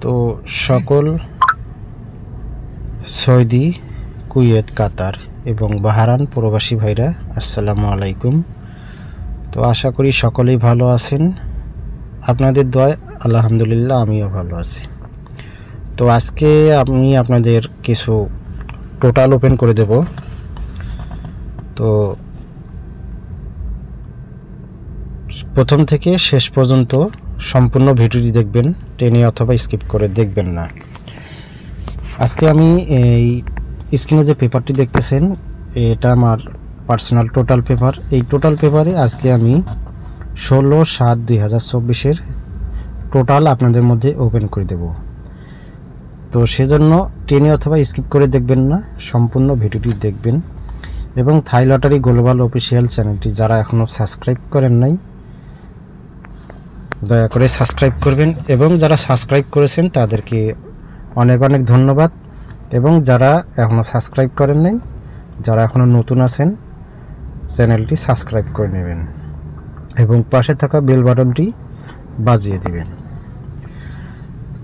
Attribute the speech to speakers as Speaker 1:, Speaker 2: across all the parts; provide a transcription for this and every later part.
Speaker 1: তো সকল Saudi, Kuwait, কাতার এবং বাহরাইন প্রবাসী ভাইরা আসসালামু আলাইকুম। তো আশা করি সকলেই ভালো আছেন। আপনাদের দোয়ায় আলহামদুলিল্লাহ আমিও ভালো আছি। তো আজকে আমি আপনাদের কিছু টোটাল ওপেন করে দেব। তো প্রথম থেকে শেষ পর্যন্ত সম্পূর্ণ ভিডিওটি দেখবেন, টেনে অথবা স্কিপ করে দেখবেন না। আজকে আমি এই স্ক্রিনে যে পেপারটি দেখতেছেন, এটা আমার পার্সোনাল টোটাল পেপার। এই টোটাল পেপারে আজকে আমি 16/7/2024 টোটাল আপনাদের মধ্যে ওপেন করে দেব। তো সেজন্য টেনে অথবা স্কিপ করে দেখবেন না, সম্পূর্ণ ভিডিওটি দেখবেন। এবং থাই লটারি গ্লোবাল অফিসিয়াল চ্যানেলটি যারা এখনও সাবস্ক্রাইব করেন নাই, দয়া করে সাবস্ক্রাইব করবেন। এবং যারা সাবস্ক্রাইব করেছেন তাদেরকে অনেক অনেক ধন্যবাদ। এবং যারা এখনও সাবস্ক্রাইব করেন নাই, যারা এখনও নতুন আছেন, চ্যানেলটি সাবস্ক্রাইব করে নেবেন এবং পাশে থাকা বেল বাটনটি বাজিয়ে দিবেন।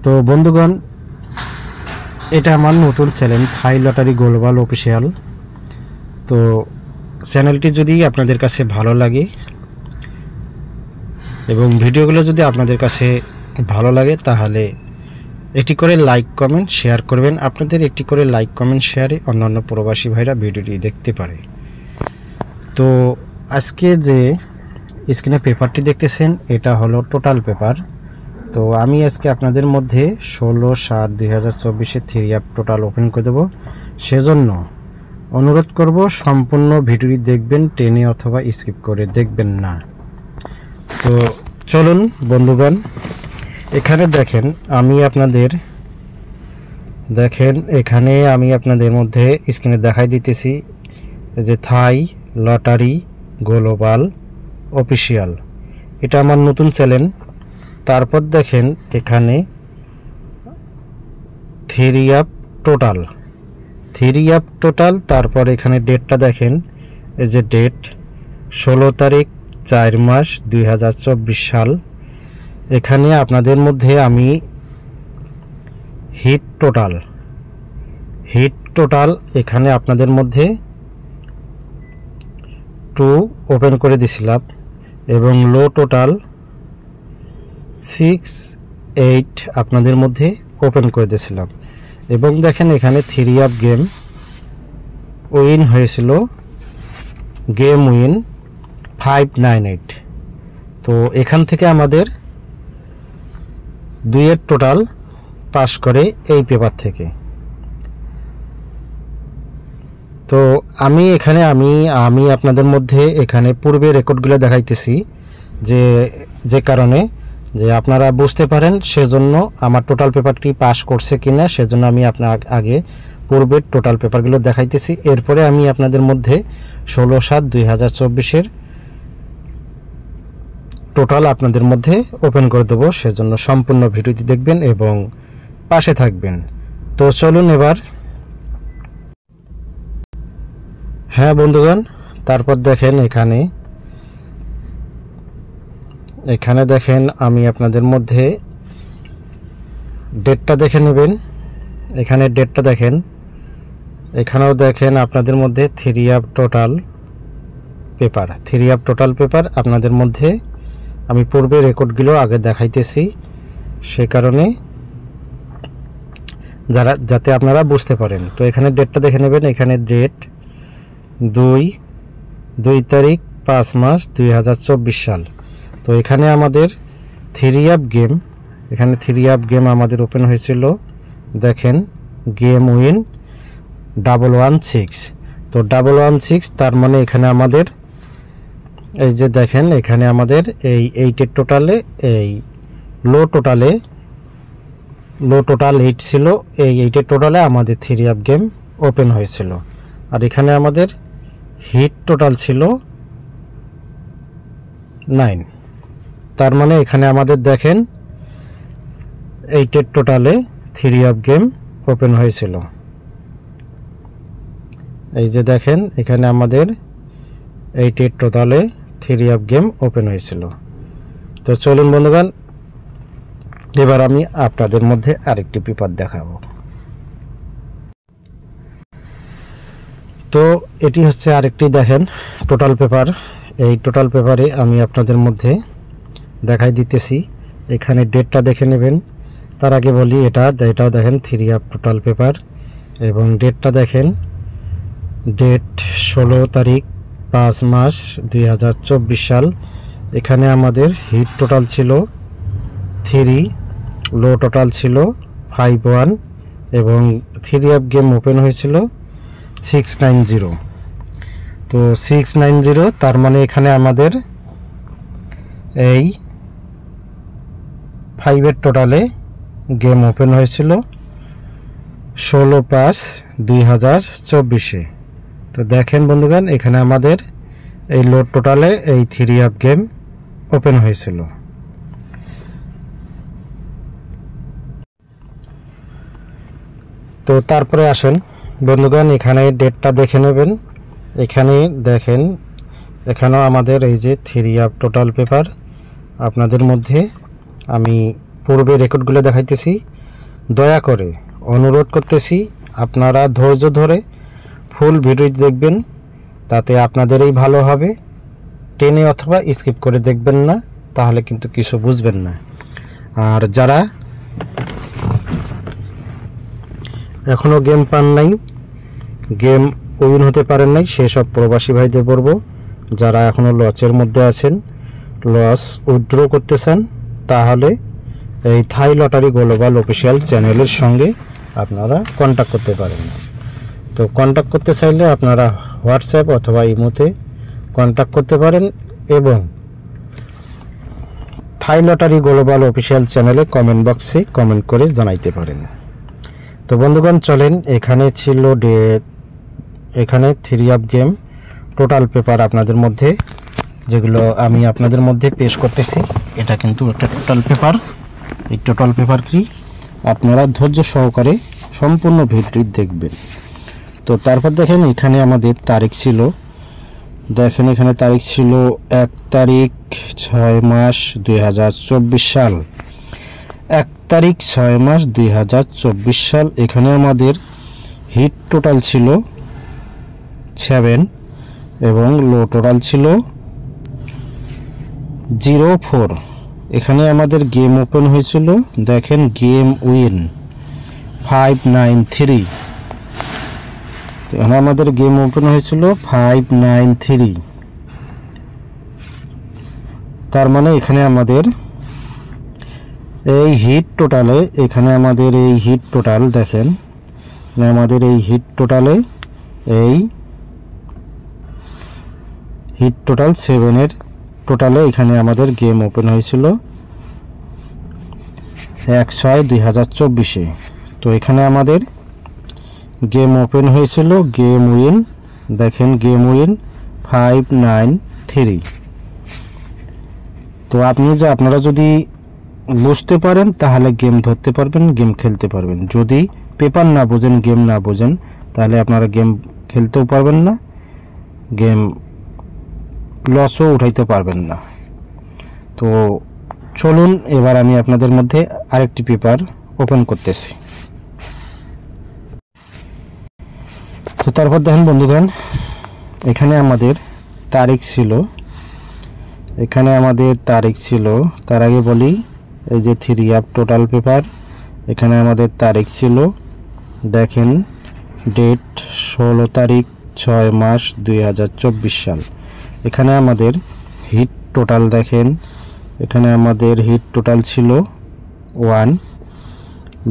Speaker 1: তো বন্ধুগণ, এটা আমার নতুন চ্যানেল থাই লটারি গ্লোবাল অফিসিয়াল। তো চ্যানেলটি যদি আপনাদের কাছে ভালো লাগে এবং ভিডিওগুলো যদি আপনাদের কাছে ভালো লাগে, তাহলে একটি করে লাইক কমেন্ট শেয়ার করবেন। আপনাদের একটি করে লাইক কমেন্ট শেয়ারে অন্যান্য প্রবাসী ভাইরা ভিডিওটি দেখতে পারে। তো আজকে যে স্ক্রিনে পেপারটি দেখতেছেন, এটা হলো টোটাল পেপার। তো আমি আজকে আপনাদের মধ্যে 16/7/2024 3 অ্যাপ টোটাল ওপেন করে দেবো। সেজন্য অনুরোধ করব সম্পূর্ণ ভিডিওটি দেখবেন, টেনে অথবা স্কিপ করে দেখবেন না। তো চলুন বন্ধুগণ, এখানে দেখেন এখানে আমি আপনাদের মধ্যে স্ক্রিনে দেখাই দিতেছি যে থাই লটারি গ্লোবাল অফিসিয়াল, এটা আমার নতুন চ্যানেল। তারপর দেখেন এখানে 3 অ্যাপ টোটাল। তারপর এখানে ডেটটা দেখেন, এই যে ডেট 16 তারিখ 4 মাস 2024 সাল। এখানে আপনাদের মধ্যে আমি হিট টোটাল এখানে আপনাদের মধ্যে 2 ওপেন করে দিছিলাম এবং লো টোটাল 6, 8 আপনাদের মধ্যে ওপেন করে দিয়েছিলাম। এবং দেখেন এখানে 3 অ্যাপ গেম উইন হয়েছিল, গেম উইন 598। তো এখান থেকে আমাদের 2 টোটাল পাস করে এই পেপার থেকে। তো আমি আপনাদের মধ্যে এখানে পূর্বে রেকর্ডগুলো দেখাইতেছি, যে কারণে যে আপনারা বুঝতে পারেন, সেজন্য আমার টোটাল পেপারটি পাস করছে কিনা সেজন্য আমি আপনার আগে পূর্বের টোটাল পেপারগুলো দেখাইতেছি। এরপরে আমি আপনাদের মধ্যে 16/7/2024 টোটাল আপনাদের মধ্যে ওপেন করে দেবো। সেজন্য সম্পূর্ণ ভিডিওটি দেখবেন এবং পাশে থাকবেন। তো চলুন এবার। হ্যাঁ বন্ধুগণ, তারপর দেখেন এখানে দেখেন আমি আপনাদের মধ্যে ডেটটা দেখে নেবেন। এখানে ডেটটা দেখেন, এখানেও দেখেন আপনাদের মধ্যে 3 অ্যাপ টোটাল পেপার আপনাদের মধ্যে আমি পূর্বে রেকর্ডগুলো আগে দেখাইতেছি, সে কারণে যাতে আপনারা বুঝতে পারেন। তো এখানে ডেটটা দেখে নেবেন। এখানে ডেট 2 তারিখ 5 মাস 2024 সাল। তো এখানে আমাদের 3 অ্যাপ গেম আমাদের ওপেন হয়েছিল। দেখেন গেম উইন 116। তো 116 তার মানে এখানে আমাদের এই যে দেখেন এখানে আমাদের এই 8 টোটালে এই লো টোটাল 8 ছিল। এই 8 টোটালে আমাদের 3 অ্যাপ গেম ওপেন হয়েছিল। আর এখানে আমাদের হিট টোটাল ছিল 9। তার মানে এখানে আমাদের দেখেন 8 টোটালে 3 অ্যাপ গেম ওপেন হয়েছিল। এই যে দেখেন এখানে আমাদের 8 টোটালে 3 অ্যাপ গেম ওপেন হয়েছিল। তো চলুন বন্ধুগণ, এবার আমি আপনাদের মধ্যে আরেকটি পেপার দেখাবো। তো এটি হচ্ছে আরেকটি, দেখেন টোটাল পেপার। এই টোটাল পেপারে আমি আপনাদের মধ্যে দেখাই দিতেছি। এখানে ডেটটা দেখে নেবেন। তার আগে বলি এটাও দেখেন 3 টোটাল পেপার, এবং ডেটটা দেখেন, ডেট 16 তারিখ 5 মাস 2024 সাল। এখানে আমাদের হিট টোটাল ছিল 3, লো টোটাল ছিল 51, এবং 3 গেম ওপেন হয়েছিল 690। তো 690, তার মানে এখানে আমাদের এই 5 টোটালে গেম ওপেন হয়েছিল 16/5/2024। তো দেখেন বন্ধুগণ, এখানে আমাদের এই লোড টোটালে এই 3 গেম ওপেন হয়েছিল। তো তারপরে আসেন বন্ধুগণ, এখানে ডেটটা দেখে নেবেন। এখানে দেখেন, এখানেও আমাদের এই যে 3 টোটাল পেপার। আপনাদের মধ্যে আমি পূর্বে রেকর্ডগুলো দেখাইতেছি। দয়া করে অনুরোধ করতেছি, আপনারা ধৈর্য ধরে ফুল ভিডিও দেখবেন, তাতে আপনাদেরই ভালো হবে। টেনে অথবা স্কিপ করে দেখবেন না, তাহলে কিন্তু কিছু বুঝবেন না। আর যারা এখনও গেম পান নাই, গেম উইন হতে পারেন নাই, সেসব প্রবাসী ভাইদের বলবো, যারা এখনও লসের মধ্যে আছেন, লস উইথড্র করতে চান, তাহলে এই থাই লটারি গ্লোবাল অফিসিয়াল চ্যানেলের সঙ্গে আপনারা কন্ট্যাক্ট করতে পারেন। তো কন্ট্যাক্ট করতে চাইলে আপনারা হোয়াটসঅ্যাপ অথবা ইমোতে কন্ট্যাক্ট করতে পারেন, এবং থাই লটারি গ্লোবাল অফিসিয়াল চ্যানেলে কমেন্ট বক্সে কমেন্ট করে জানাইতে পারেন। তো বন্ধুগণ চলেন, এখানে ছিল এখানে 3 গেম টোটাল পেপার আপনাদের মধ্যে, যেগুলো আমি আপনাদের মধ্যে পেশ করতেছি। এটা কিন্তু একটা টোটাল পেপার। এই টোটাল পেপার কি, আপনারা ধৈর্য সহকারে সম্পূর্ণ ভিডিওটি দেখবেন। তো তারপর দেখেন, এখানে আমাদের তারিখ ছিল, দেখেন এখানে তারিখ ছিল 1 তারিখ 6 মাস 2024 সাল। 1 তারিখ 6 মাস 2024 সাল। এখানে আমাদের হিট টোটাল ছিল 7, এবং লো টোটাল ছিল 04। এখানে আমাদের গেম ওপেন হয়েছিল, দেখেন গেম উইন 593। এখানে আমাদের গেম ওপেন হয়েছিল 593। তার মানে এখানে আমাদের এই হিট টোটালে, এখানে আমাদের এই হিট টোটাল দেখেন, আমাদের এই হিট টোটালে এই হিট টোটাল 7 টোটালে এখানে আমাদের গেম ওপেন হয়েছিল 1/6/2024। তো এখানে আমাদের গেম ওপেন হয়েছিল গেম উইন, দেখেন গেম উইন 593। তো আপনারা যদি বুঝতে পারেন তাহলে গেম ধরতে পারবেন, গেম খেলতে পারবেন। যদি পেপার না বোঝেন, গেম না বোঝেন, তাহলে আপনারা গেম খেলতেও পারবেন না, গেম লসও উঠাইতে পারবেন না। তো চলুন, এবার আমি আপনাদের মধ্যে আরেকটি পেপার ওপেন করতেছি। তো তারপর দেখেন বন্ধুগণ, এখানে আমাদের তারিখ ছিল, এখানে আমাদের তারিখ ছিল, তার আগে বলি এই যে 3 টোটাল পেপার, এখানে আমাদের তারিখ ছিল, দেখেন ডেট 16 তারিখ 6 মাস 2024 সাল। এখানে আমাদের হিট টোটাল দেখেন, এখানে আমাদের হিট টোটাল ছিল 1,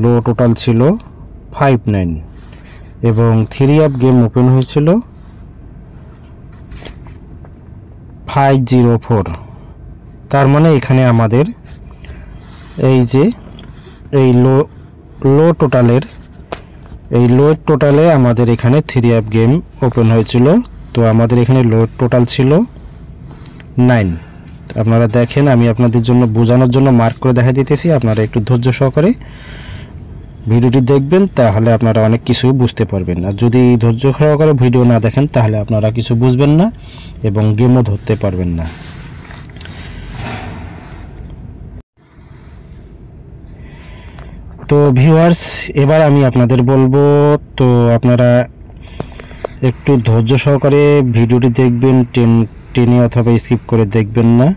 Speaker 1: লো টোটাল ছিল 59, এবং 3 গেম ওপেন হয়েছিল 504। তার মানে এখানে আমাদের এই যে এই লো টোটালের, এই লো টোটালে আমাদের এখানে 3 গেম ওপেন হয়েছিল। তো আমাদের এখানে লো টোটাল ছিল 9। আপনারা দেখেন, আমি আপনাদের জন্য বোঝানোর জন্য মার্ক করে দেখা দিতেছি, আপনারা একটু ধৈর্য সহকারে ভিডিওটি দেখবেন, তাহলে আপনারা অনেক কিছু বুঝতে পারবেন। আর যদি ধৈর্য সহকারে ভিডিও না দেখেন, তাহলে আপনারা কিছু বুঝবেন না এবং গেমও ধরতে পারবেন না। তো ভিউয়ার্স, এবার আমি আপনাদের বলবো, তো আপনারা একটু ধৈর্য সহকারে ভিডিওটি দেখবেন, টেনে অথবা স্কিপ করে দেখবেন না।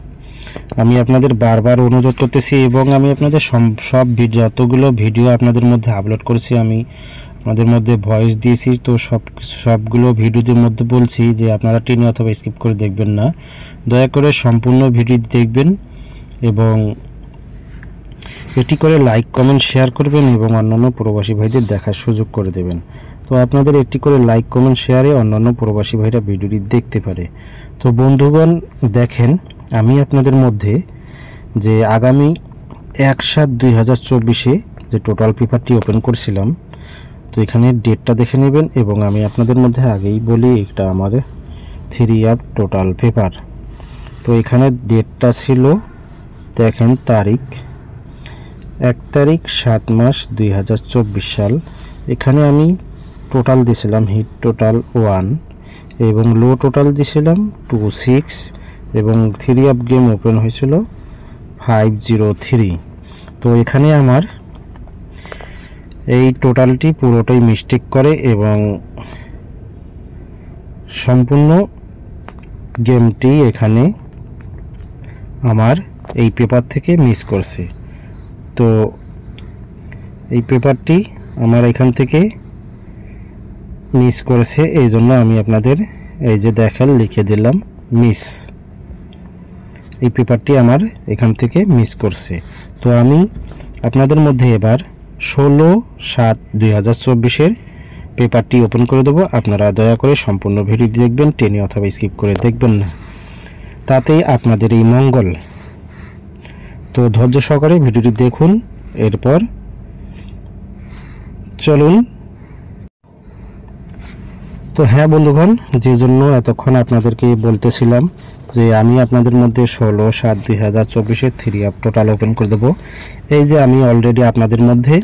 Speaker 1: আমি আপনাদের বারবার অনুরোধ করতেছি, এবং আমি আপনাদের সব যতগুলো ভিডিও আপনাদের মধ্যে আপলোড করেছি, আমি আপনাদের মধ্যে ভয়েস দিয়েছি, তো সবগুলো ভিডিওদের মধ্যে বলছি যে আপনারা টেনে অথবা স্কিপ করে দেখবেন না, দয়া করে সম্পূর্ণ ভিডিও দেখবেন এবং এটি করে লাইক কমেন্ট শেয়ার করবেন এবং অন্যান্য প্রবাসী ভাইদের দেখার সুযোগ করে দেবেন। তো আপনাদের একটি করে লাইক কমেন্ট শেয়ারে অন্যান্য প্রবাসী ভাইরা ভিডিওটি দেখতে পারে। তো বন্ধুগণ, দেখেন আমি আপনাদের মধ্যে যে আগামী 1/7/2024 যে টোটাল পেপারটি ওপেন করছিলাম, তো এখানে ডেটটা দেখে নেবেন, এবং আমি আপনাদের মধ্যে আগেই বলি এটা আমাদের 3 অ্যাপ টোটাল পেপার। তো এখানে ডেটটা ছিল, দেখেন তারিখ 1 তারিখ 7 মাস 2024 সাল। এখানে আমি টোটাল দিয়েছিলাম হিট টোটাল 1 এবং লো টোটাল দিয়েছিলাম 26, এবং 3 অ্যাপ গেম ওপেন হয়েছিল 503। তো এখানে আমার এই টোটালটি পুরোটাই মিস্টেক করে এবং সম্পূর্ণ গেমটি এখানে আমার এই পেপার থেকে মিস করছে। তো এই পেপারটি আমার এখান থেকে মিস করেছে, এই জন্য আমি আপনাদের এই যে দেখেন লিখে দিলাম মিস, এই পেপারটি আমার এখান থেকে মিস করছে। তো আমি আপনাদের মধ্যে এবার 16/7/2024 পেপারটি ওপেন করে দেবো। আপনারা দয়া করে সম্পূর্ণ ভিডিও দেখবেন, টেনে অথবা স্কিপ করে দেখবেন না, তাতেই আপনাদের এই মঙ্গল। তো ধৈর্য সহকারে ভিডিওটি দেখুন, এরপর চলুন। তো হ্যাঁ বন্ধুগণ, যে জন্য এতক্ষণ আপনাদেরকে বলতেছিলাম যে আমি আপনাদের মধ্যে 16/7/2024 3 অ্যাপ টোটাল ওপেন করে দেবো। এই যে আমি অলরেডি আপনাদের মধ্যে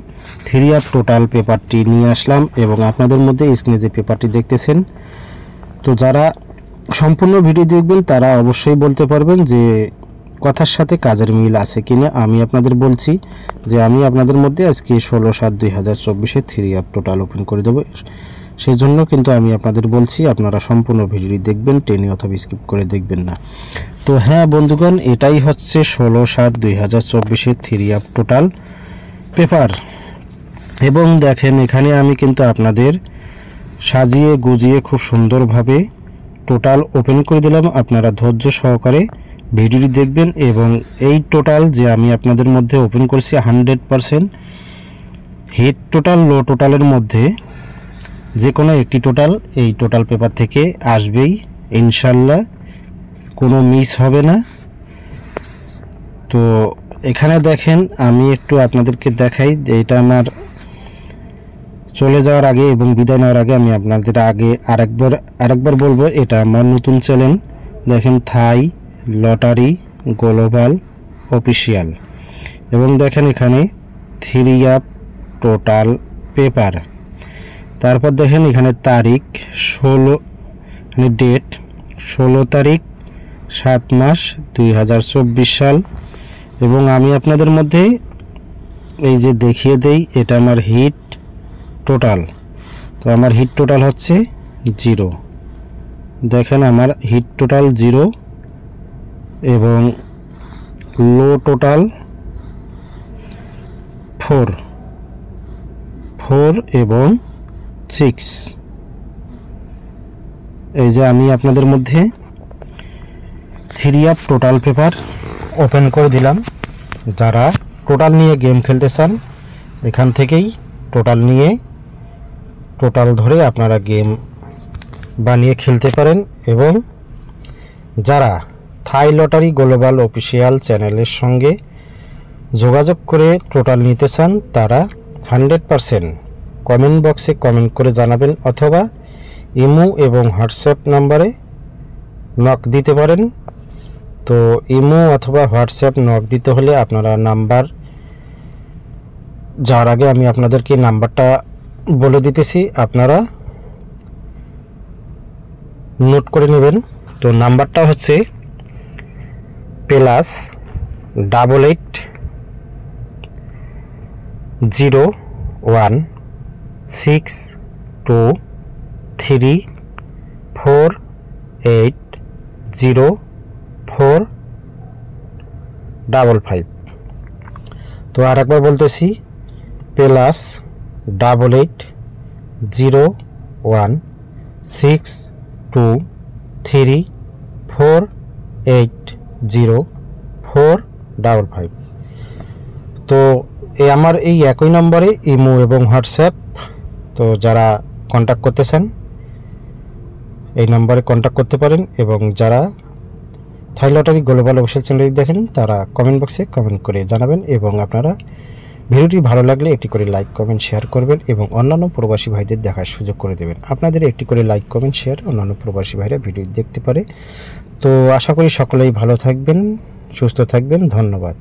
Speaker 1: 3 অ্যাপ টোটাল পেপারটি নিয়ে আসলাম, এবং আপনাদের মধ্যে স্ক্রিনে যে পেপারটি দেখতেছেন, তো যারা সম্পূর্ণ ভিডিও দেখবেন তারা অবশ্যই বলতে পারবেন যে কথার সাথে কাজের মিল আছে কিনা। আমি আপনাদের বলছি যে আমি আপনাদের মধ্যে আজকে 16/7/2024 3 অ্যাপ টোটাল ওপেন করে দেবো। সেই জন্য কিন্তু আমি আপনাদের বলছি আপনারা সম্পূর্ণ ভিডিওটি দেখবেন, টেনে অথবা স্কিপ করে দেখবেন না। তো হ্যাঁ বন্ধুগণ, এটাই হচ্ছে 16/7/2024 3 অ্যাপ টোটাল পেপার। এবং দেখেন এখানে আমি কিন্তু আপনাদের সাজিয়ে গুজিয়ে খুব সুন্দরভাবে টোটাল ওপেন করে দিলাম। আপনারা ধৈর্য সহকারে ভিডিওটি দেখবেন, এবং এই টোটাল যে আমি আপনাদের মধ্যে ওপেন করছি 100% হিট টোটাল লো টোটালের মধ্যে যে কোনো একটি টোটাল এই টোটাল পেপার থেকে আসবেই ইনশাল্লাহ, কোনো মিস হবে না। তো এখানে দেখেন আমি একটু আপনাদেরকে দেখাই, এটা আমার চলে যাওয়ার আগে এবং বিদায় নেওয়ার আগে আমি আপনাদের আগে আরেকবার বলবো, এটা আমার নতুন চ্যানেল। দেখেন থাই লটারি গ্লোবাল অফিসিয়াল, এবং দেখেন এখানে 3 অ্যাপ টোটাল পেপার। তারপর দেখেন এখানে তারিখ 16, এখানে ডেট 16 তারিখ 7 মাস 2024 সাল। এবং আমি আপনাদের মধ্যে এই যে দেখিয়ে দেই, এটা আমার হিট টোটাল। তো আমার হিট টোটাল হচ্ছে 0, দেখেন আমার হিট টোটাল 0, এবং লো টোটাল 4 এবং 6। এই যে আমি আপনাদের মধ্যে 3 অ্যাপ টোটাল পেপার ওপেন করে দিলাম। যারা টোটাল নিয়ে গেম খেলতে চান এখান থেকেই টোটাল নিয়ে টোটাল ধরে আপনারা গেম বানিয়ে খেলতে পারেন। এবং যারা থাই লটারি গ্লোবাল অফিসিয়াল চ্যানেলের সঙ্গে যোগাযোগ করে টোটাল নিতে চান তারা 100% কমেন্ট বক্সে কমেন্ট করে জানাবেন, অথবা ইমো এবং হোয়াটসঅ্যাপ নাম্বারে নক দিতে পারেন। তো ইমো অথবা হোয়াটসঅ্যাপ নক দিতে হলে আপনারা নাম্বার যার আগে আমি আপনাদেরকে নাম্বারটা বলে দিতেছি, আপনারা নোট করে নেবেন। তো নাম্বারটা হচ্ছে +88 01623480455। তো আর একবার বলতেছি, +880162348045। তো আমার এই একই নম্বরে ইমো এবং হোয়াটসঅ্যাপ, তো যারা কন্ট্যাক্ট করতে চান এই নম্বরে কন্ট্যাক্ট করতে পারেন। এবং যারা থাই লটারি গ্লোবাল অফিসিয়াল চ্যানেল দেখেন তারা কমেন্ট বক্সে কমেন্ট করে জানাবেন। এবং আপনারা ভিডিওটি ভালো লাগলে একটি করে লাইক কমেন্ট শেয়ার করবেন এবং অন্যান্য প্রবাসী ভাইদের দেখার সুযোগ করে দেবেন। আপনাদের একটি করে লাইক কমেন্ট শেয়ার অন্যান্য প্রবাসী ভাইরা ভিডিও দেখতে পারে। তো আশা করি সকলেই ভালো থাকবেন, সুস্থ থাকবেন। ধন্যবাদ।